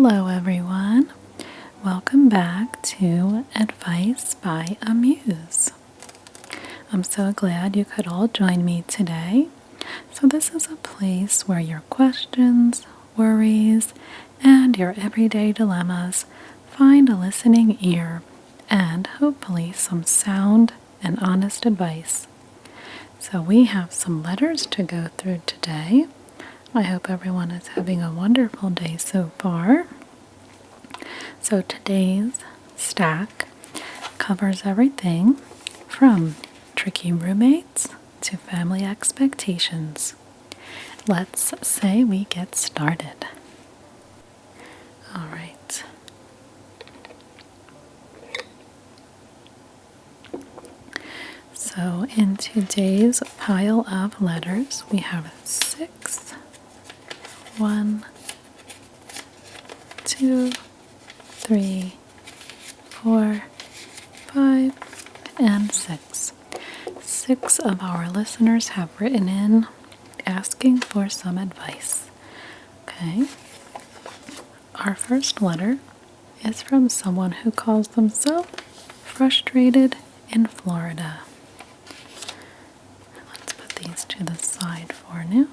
Hello everyone, welcome back to Advice by Amuse. I'm so glad you could all join me today. So this is a place where your questions, worries, and your everyday dilemmas find a listening ear and hopefully some sound and honest advice. So we have some letters to go through today. I hope everyone is having a wonderful day so far. So today's stack covers everything from tricky roommates to family expectations. Let's say we get started. All right. So in today's pile of letters, we have 6. 1, 2, 3, 4, 5, and 6. 6 of our listeners have written in asking for some advice. Okay. Our first letter is from someone who calls themselves frustrated in Florida. Let's put these to the side for now.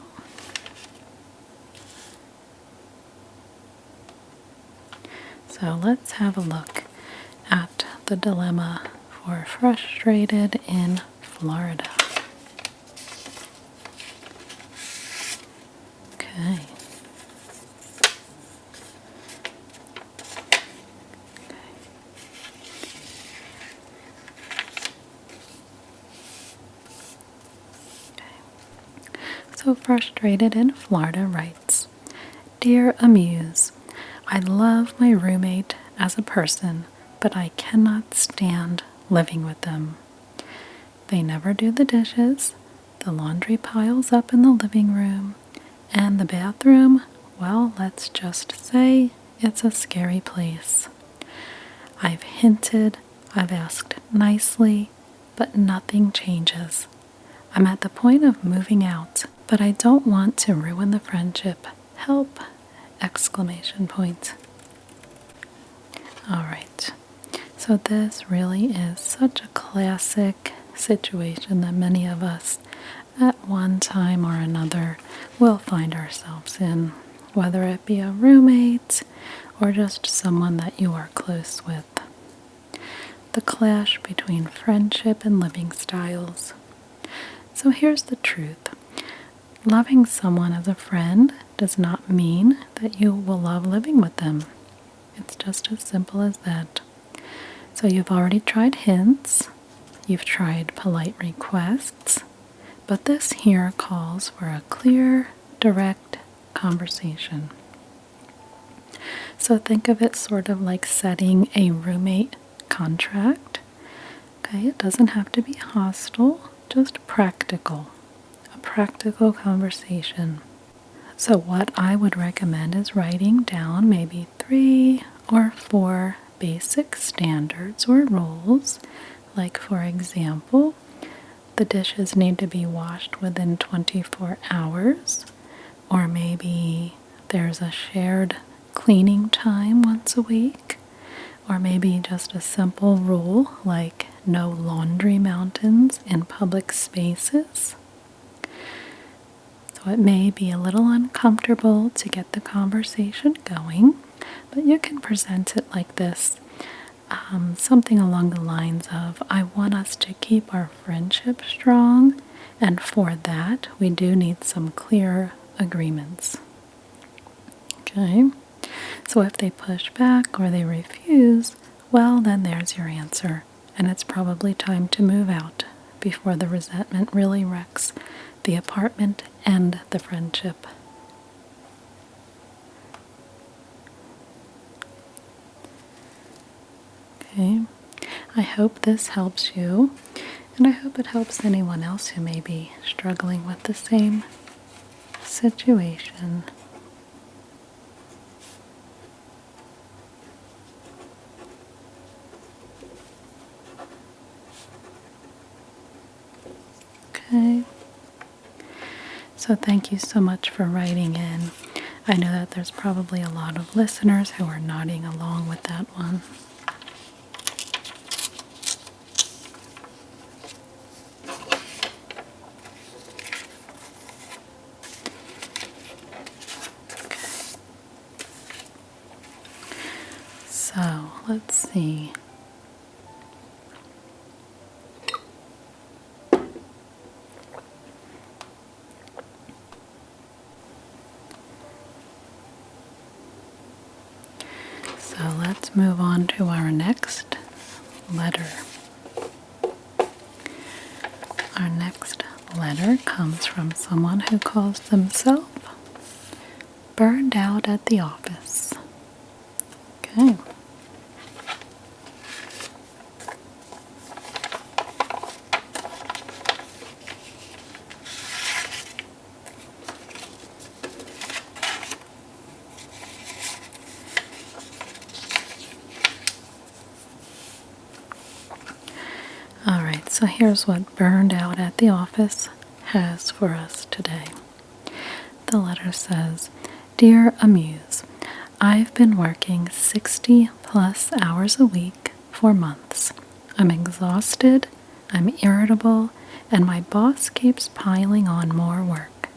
So let's have a look at the dilemma for frustrated in Florida. Okay. So frustrated in Florida writes, Dear Amuse, I love my roommate as a person, but I cannot stand living with them. They never do the dishes, the laundry piles up in the living room, and the bathroom, well, let's just say it's a scary place. I've hinted, I've asked nicely, but nothing changes. I'm at the point of moving out, but I don't want to ruin the friendship. Help! Exclamation point. All right. So this really is such a classic situation that many of us at one time or another will find ourselves in, whether it be a roommate or just someone that you are close with. The clash between friendship and living styles. So here's the truth. Loving someone as a friend does not mean that you will love living with them. It's just as simple as that. So you've already tried hints, you've tried polite requests, but this here calls for a clear, direct conversation. So think of it sort of like setting a roommate contract. Okay, it doesn't have to be hostile, just practical. A practical conversation. So what I would recommend is writing down maybe 3 or 4 basic standards or rules. Like for example, the dishes need to be washed within 24 hours. Or maybe there's a shared cleaning time once a week. Or maybe just a simple rule like no laundry mountains in public spaces. So it may be a little uncomfortable to get the conversation going, but you can present it like this. Something along the lines of, I want us to keep our friendship strong, and for that we do need some clear agreements. Okay, so if they push back or they refuse, well, then there's your answer, and it's probably time to move out before the resentment really wrecks the apartment and the friendship. Okay, I hope this helps you, and I hope it helps anyone else who may be struggling with the same situation. Okay. So thank you so much for writing in. I know that there's probably a lot of listeners who are nodding along with that one. So, let's see. So let's move on to our next letter. Our next letter comes from someone who calls themselves burned out at the office. Okay. Alright, so here's what burned out at the office has for us today. The letter says, Dear Amuse, I've been working 60 plus hours a week for months. I'm exhausted, I'm irritable, and my boss keeps piling on more work.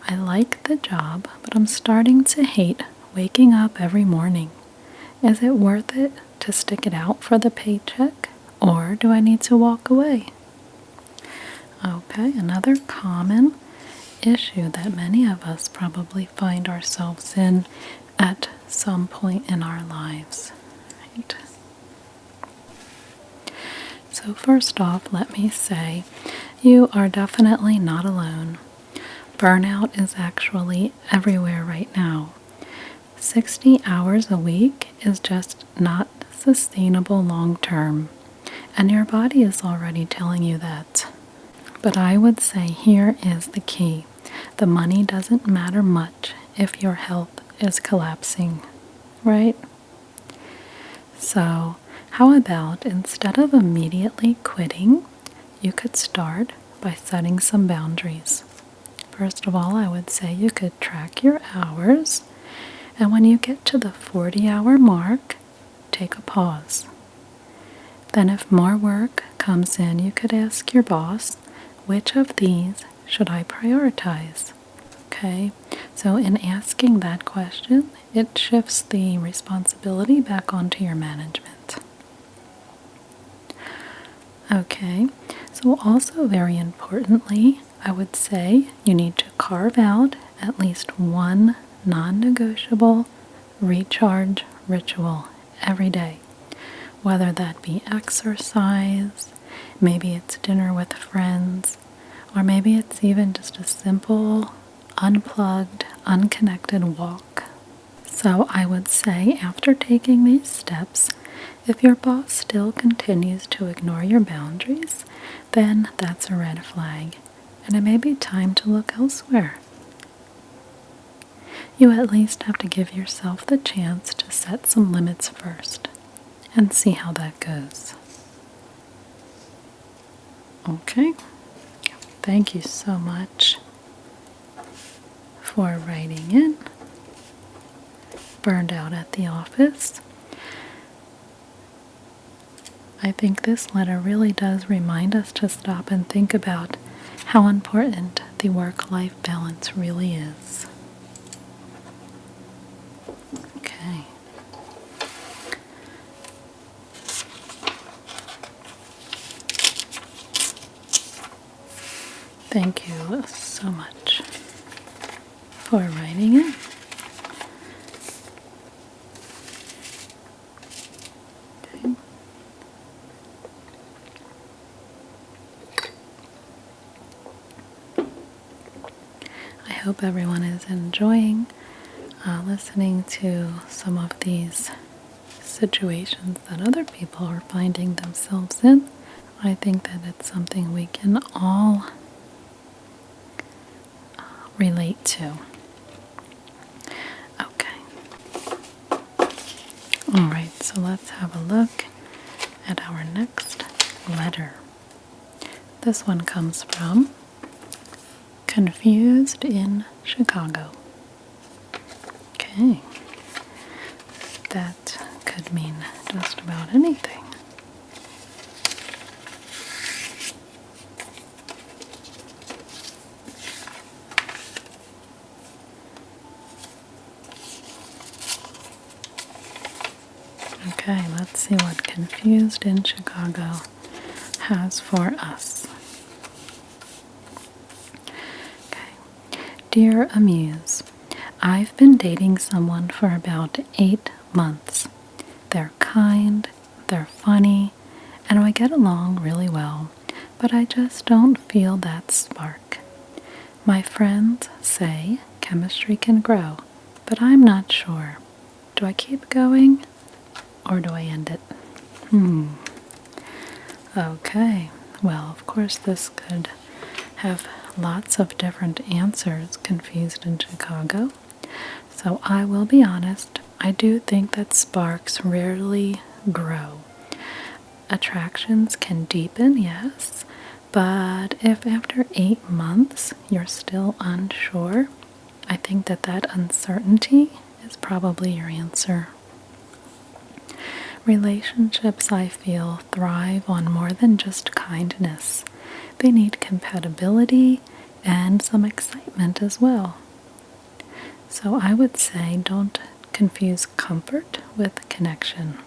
I like the job, but I'm starting to hate waking up every morning. Is it worth it to stick it out for the paycheck, or do I need to walk away? Okay, another common issue that many of us probably find ourselves in at some point in our lives. Right? So first off, let me say, you are definitely not alone. Burnout is actually everywhere right now. 60 hours a week is just not sustainable long term, and your body is already telling you that. But I would say here is the key. The money doesn't matter much if your health is collapsing, right? So, how about instead of immediately quitting, you could start by setting some boundaries. First of all, I would say you could track your hours, and when you get to the 40-hour mark, take a pause. Then if more work comes in, you could ask your boss, which of these should I prioritize? Okay, so in asking that question, it shifts the responsibility back onto your management. Okay, so also very importantly, I would say you need to carve out at least one non-negotiable recharge ritual every day, whether that be exercise, maybe it's dinner with friends, or maybe it's even just a simple, unplugged, unconnected walk. So I would say after taking these steps, if your boss still continues to ignore your boundaries, then that's a red flag, and it may be time to look elsewhere. You at least have to give yourself the chance to set some limits first and see how that goes. Okay. Thank you so much for writing in. Burned out at the office. I think this letter really does remind us to stop and think about how important the work-life balance really is. Okay. Thank you so much for writing in. Okay. I hope everyone is enjoying listening to some of these situations that other people are finding themselves in. I think that it's something we can all relate to. Okay. Alright, so let's have a look at our next letter. This one comes from Confused in Chicago. Okay. That could mean just about anything. Okay, let's see what Confused in Chicago has for us. Okay. Dear Amuse, I've been dating someone for about 8 months. They're kind, they're funny, and we get along really well, but I just don't feel that spark. My friends say chemistry can grow, but I'm not sure. Do I keep going or do I end it? Okay, well, of course, this could have lots of different answers, Confused in Chicago. So I will be honest, I do think that sparks rarely grow. Attractions can deepen, yes, but if after 8 months you're still unsure, I think that uncertainty is probably your answer. Relationships, I feel, thrive on more than just kindness. They need compatibility and some excitement as well. So I would say don't confuse comfort with connection.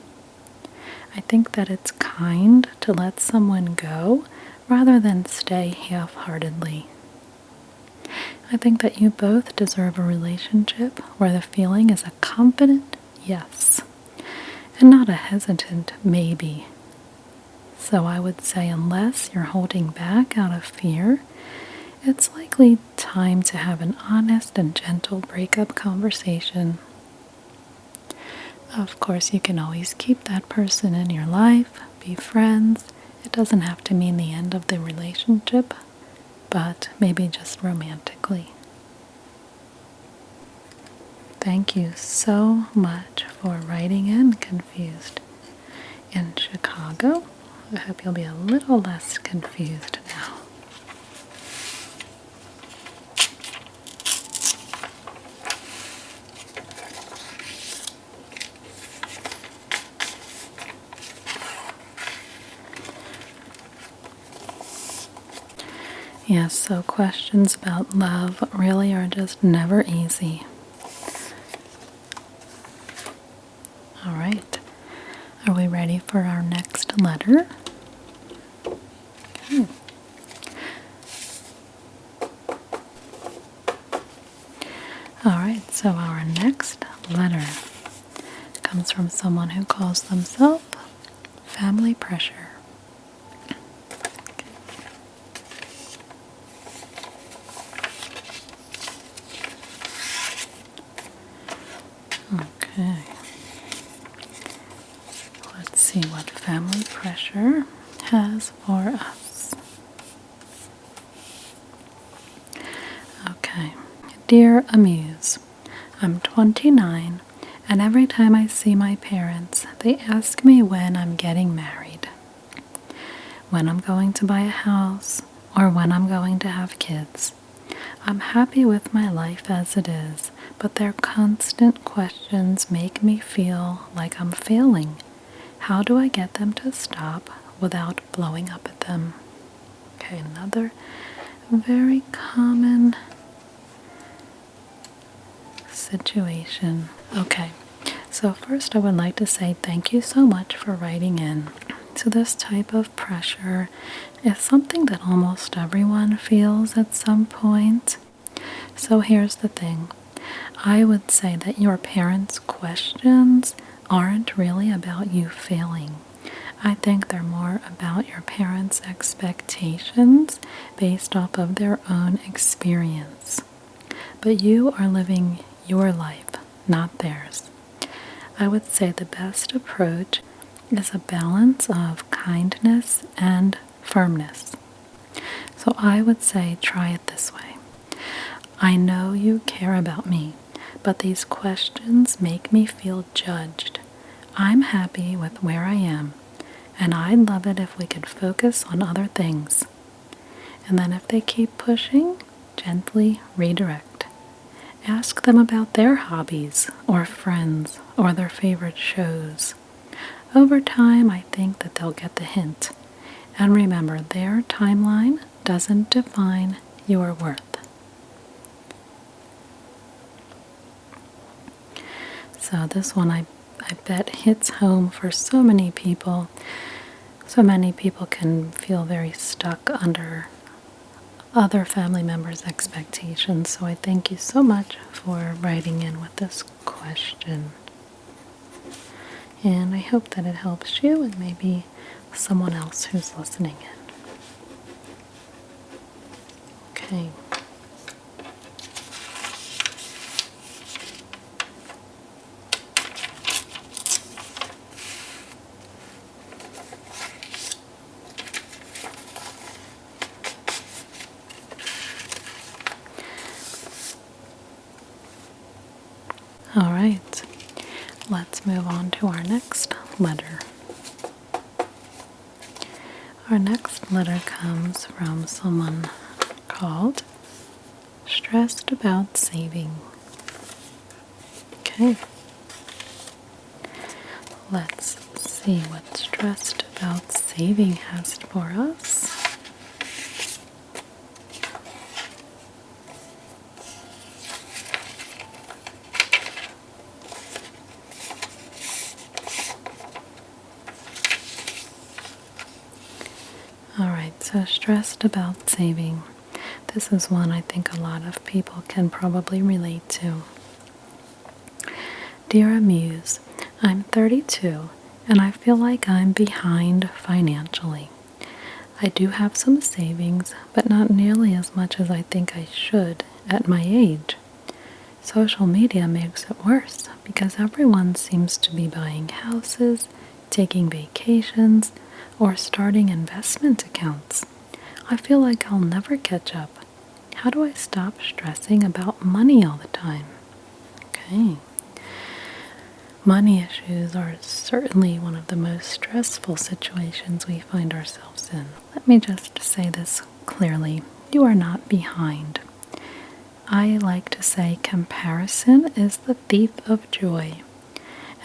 I think that it's kind to let someone go rather than stay half-heartedly. I think that you both deserve a relationship where the feeling is a confident yes and not a hesitant maybe. So I would say unless you're holding back out of fear, it's likely time to have an honest and gentle breakup conversation. Of course, you can always keep that person in your life, be friends. It doesn't have to mean the end of the relationship, but maybe just romantically. Thank you so much for writing in Confused in Chicago. I hope you'll be a little less confused now. Yes, so questions about love really are just never easy. All right, are we ready for our next letter? Okay. All right, so our next letter comes from someone who calls themselves Family Pressure. Okay. Let's see what Family Pressure has for us. Okay. Dear Amuse, I'm 29, and every time I see my parents, they ask me when I'm getting married, when I'm going to buy a house, or when I'm going to have kids. I'm happy with my life as it is, but their constant questions make me feel like I'm failing. How do I get them to stop without blowing up at them? Okay, another very common situation. Okay, so first I would like to say thank you so much for writing in. So this type of pressure is something that almost everyone feels at some point. So here's the thing. I would say that your parents' questions aren't really about you failing. I think they're more about your parents' expectations based off of their own experience. But you are living your life, not theirs. I would say the best approach is a balance of kindness and firmness. So I would say try it this way. I know you care about me, but these questions make me feel judged. I'm happy with where I am, and I'd love it if we could focus on other things. And then if they keep pushing, gently redirect. Ask them about their hobbies or friends or their favorite shows. Over time, I think that they'll get the hint. And remember, their timeline doesn't define your worth. So this one I bet hits home for so many people. So many people can feel very stuck under other family members' expectations. So I thank you so much for writing in with this question. And I hope that it helps you and maybe someone else who's listening in. Okay. All right, let's move on to our next letter. Our next letter comes from someone called Stressed About Saving. Okay, let's see what Stressed About Saving has for us. Alright, so stressed about saving. This is one I think a lot of people can probably relate to. Dear Amuse, I'm 32 and I feel like I'm behind financially. I do have some savings, but not nearly as much as I think I should at my age. Social media makes it worse because everyone seems to be buying houses, taking vacations, or starting investment accounts. I feel like I'll never catch up. How do I stop stressing about money all the time? Okay. Money issues are certainly one of the most stressful situations we find ourselves in. Let me just say this clearly. You are not behind. I like to say comparison is the thief of joy.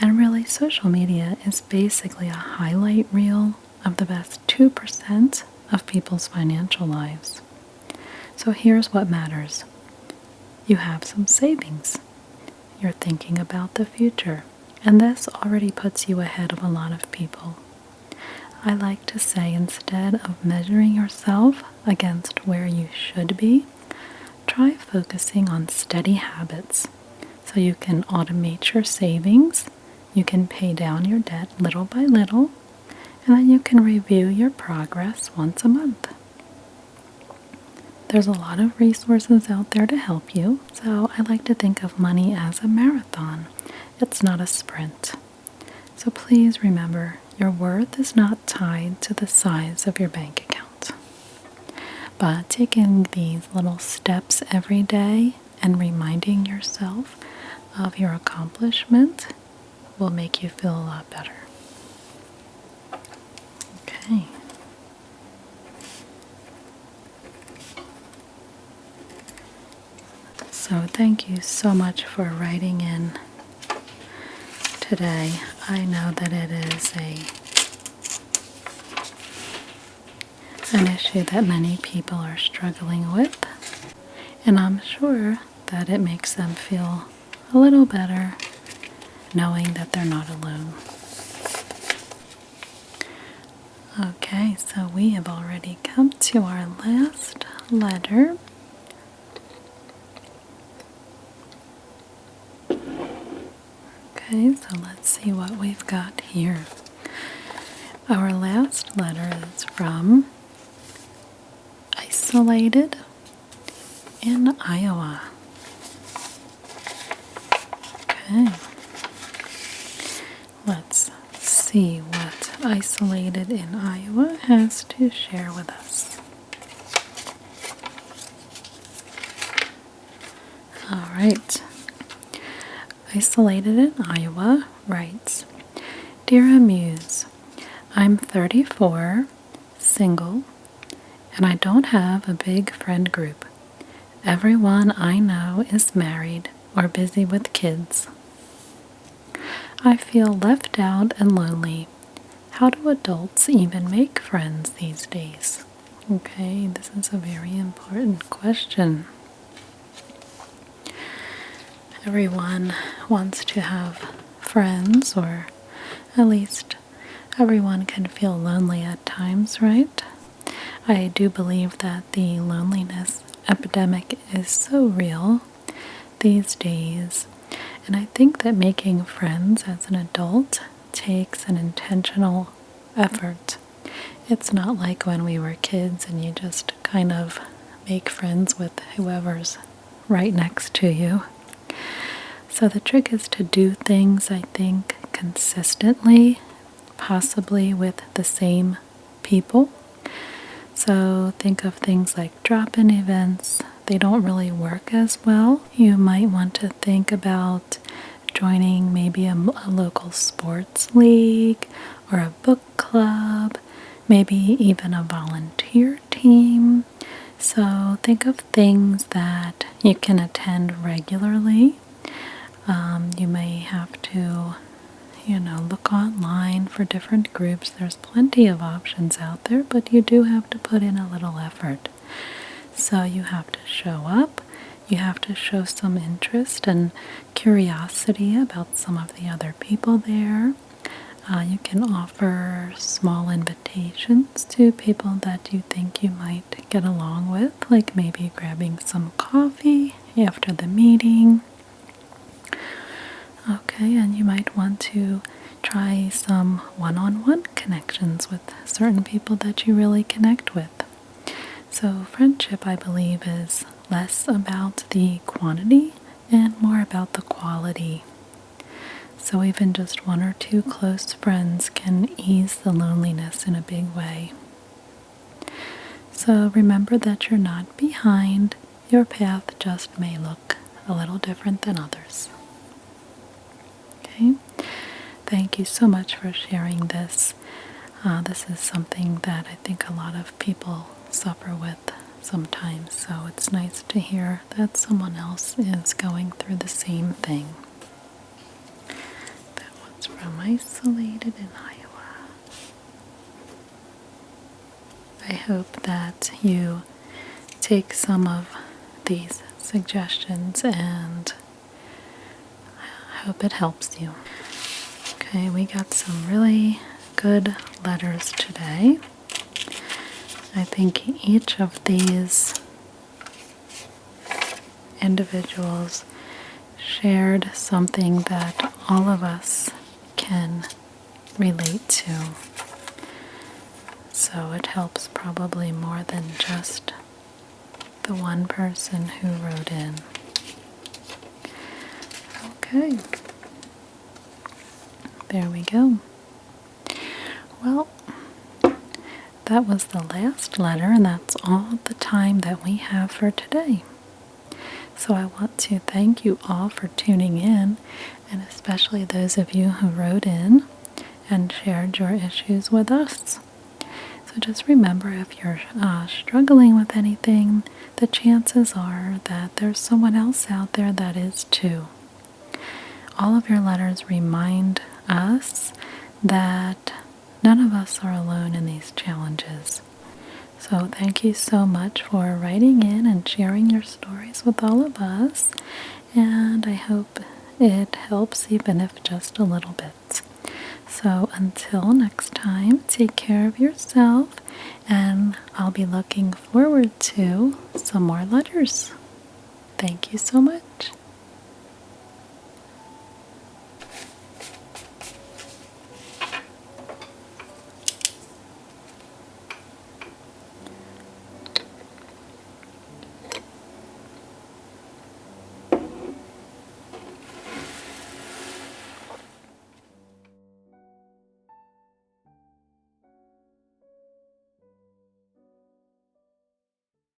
And really, social media is basically a highlight reel of the best 2% of people's financial lives. So here's what matters. You have some savings. You're thinking about the future. And this already puts you ahead of a lot of people. I like to say, instead of measuring yourself against where you should be, try focusing on steady habits so you can automate your savings, you can pay down your debt little by little, and then you can review your progress once a month. There's a lot of resources out there to help you, so I like to think of money as a marathon. It's not a sprint. So please remember, your worth is not tied to the size of your bank account. But taking these little steps every day and reminding yourself of your accomplishment will make you feel a lot better. Okay. So thank you so much for writing in today. I know that it is an issue that many people are struggling with, and I'm sure that it makes them feel a little better knowing that they're not alone. Okay, so we have already come to our last letter. Okay, so let's see what we've got here. Our last letter is from Isolated in Iowa. Okay, let's see what Isolated in Iowa has to share with us. All right. Isolated in Iowa writes, Dear Amuse, I'm 34, single, and I don't have a big friend group. Everyone I know is married or busy with kids. I feel left out and lonely. How do adults even make friends these days? Okay, this is a very important question. Everyone wants to have friends, or at least everyone can feel lonely at times, right? I do believe that the loneliness epidemic is so real these days, and I think that making friends as an adult takes an intentional effort. It's not like when we were kids and you just kind of make friends with whoever's right next to you. So the trick is to do things, I think, consistently, possibly with the same people. So think of things like drop-in events. They don't really work as well. You might want to think about joining maybe a local sports league or a book club, maybe even a volunteer team. So think of things that you can attend regularly. You may have to, look online for different groups. There's plenty of options out there, but you do have to put in a little effort. So you have to show up. You have to show some interest and curiosity about some of the other people there. You can offer small invitations to people that you think you might get along with, like maybe grabbing some coffee after the meeting. Okay, and you might want to try some one-on-one connections with certain people that you really connect with. So friendship, I believe, is less about the quantity and more about the quality. So even just one or two close friends can ease the loneliness in a big way. So remember that you're not behind. Your path just may look a little different than others. Okay? Thank you so much for sharing this. This is something that I think a lot of people suffer with sometimes, so it's nice to hear that someone else is going through the same thing. That one's from Isolated in Iowa. I hope that you take some of these suggestions, and I hope it helps you. Okay, we got some really good letters today. I think each of these individuals shared something that all of us can relate to. So it helps probably more than just the one person who wrote in. Okay. There we go. Well, that was the last letter, and that's all the time that we have for today. So I want to thank you all for tuning in, and especially those of you who wrote in and shared your issues with us. So just remember, if you're struggling with anything, the chances are that there's someone else out there that is too. All of your letters remind us that none of us are alone in these challenges. So thank you so much for writing in and sharing your stories with all of us, and I hope it helps, even if just a little bit. So until next time, take care of yourself, and I'll be looking forward to some more letters. Thank you so much.